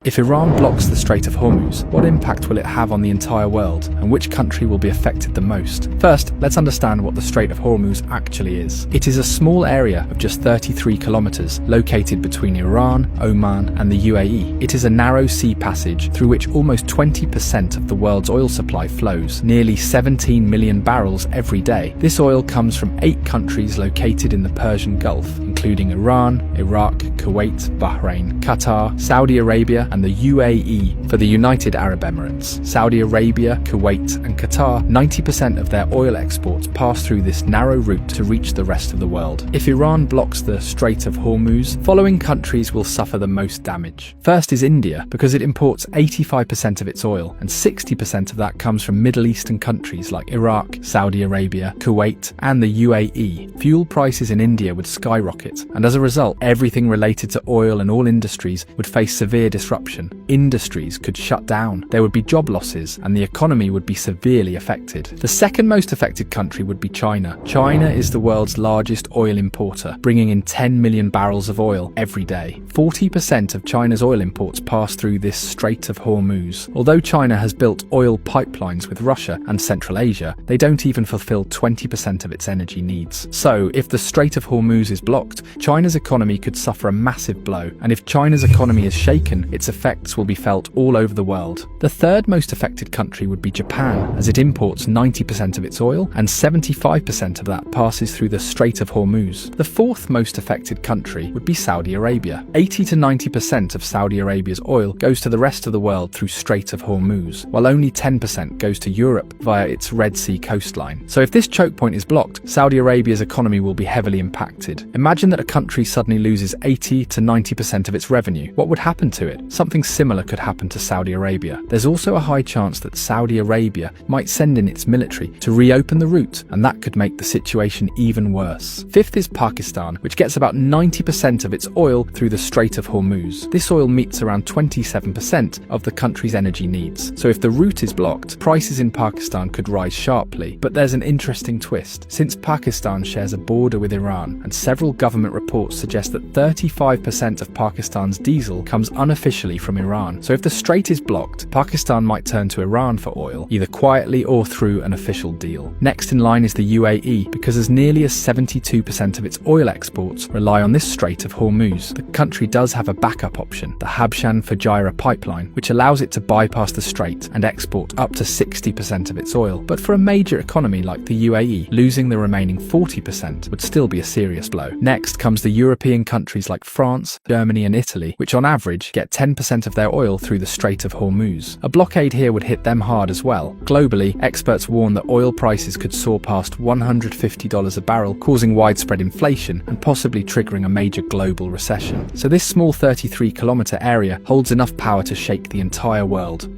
If Iran blocks the Strait of Hormuz, what impact will it have on the entire world, and which country will be affected the most? First, let's understand what the Strait of Hormuz actually is. It is a small area of just 33 kilometers located between Iran, Oman, and the UAE. It is a narrow sea passage through which almost 20% of the world's oil supply flows, nearly 17 million barrels every day. This oil comes from 8 countries located in the Persian Gulf, including Iran, Iraq, Kuwait, Bahrain, Qatar, Saudi Arabia, and the UAE for the United Arab Emirates. Saudi Arabia, Kuwait, and Qatar, 90% of their oil exports pass through this narrow route to reach the rest of the world. If Iran blocks the Strait of Hormuz, following countries will suffer the most damage. First is India, because it imports 85% of its oil, and 60% of that comes from Middle Eastern countries like Iraq, Saudi Arabia, Kuwait, and the UAE. Fuel prices in India would skyrocket, and as a result, everything related to oil and all industries would face severe disruption. Industries could shut down, there would be job losses, and the economy would be severely affected. The second most affected country would be China. China is the world's largest oil importer, bringing in 10 million barrels of oil every day. 40% of China's oil imports pass through this Strait of Hormuz. Although China has built oil pipelines with Russia and Central Asia, they don't even fulfill 20% of its energy needs. So, if the Strait of Hormuz is blocked, China's economy could suffer a massive blow, and if China's economy is shaken, its effects will be felt all over the world. The third most affected country would be Japan, as it imports 90% of its oil, and 75% of that passes through the Strait of Hormuz. The fourth most affected country would be Saudi Arabia. 80 to 90% of Saudi Arabia's oil goes to the rest of the world through Strait of Hormuz, while only 10% goes to Europe via its Red Sea coastline. So if this choke point is blocked, Saudi Arabia's economy will be heavily impacted. Imagine that a country suddenly loses 80 to 90% of its revenue. What would happen to it? Something similar could happen to Saudi Arabia. There's also a high chance that Saudi Arabia might send in its military to reopen the route, and that could make the situation even worse. Fifth is Pakistan, which gets about 90% of its oil through the Strait of Hormuz. This oil meets around 27% of the country's energy needs. So if the route is blocked, prices in Pakistan could rise sharply. But there's an interesting twist. Since Pakistan shares a border with Iran, and several government reports suggest that 35% of Pakistan's diesel comes unofficially from Iran. So if the strait is blocked, Pakistan might turn to Iran for oil, either quietly or through an official deal. Next in line is the UAE, because as nearly as 72% of its oil exports rely on this Strait of Hormuz, the country does have a backup option, the Habshan-Fujairah pipeline, which allows it to bypass the strait and export up to 60% of its oil. But for a major economy like the UAE, losing the remaining 40% would still be a serious blow. Next comes the European countries like France, Germany, and Italy, which on average get 10% of their oil through the Strait of Hormuz. A blockade here would hit them hard as well. Globally, experts warn that oil prices could soar past $150 a barrel, causing widespread inflation and possibly triggering a major global recession. So this small 33-kilometer area holds enough power to shake the entire world.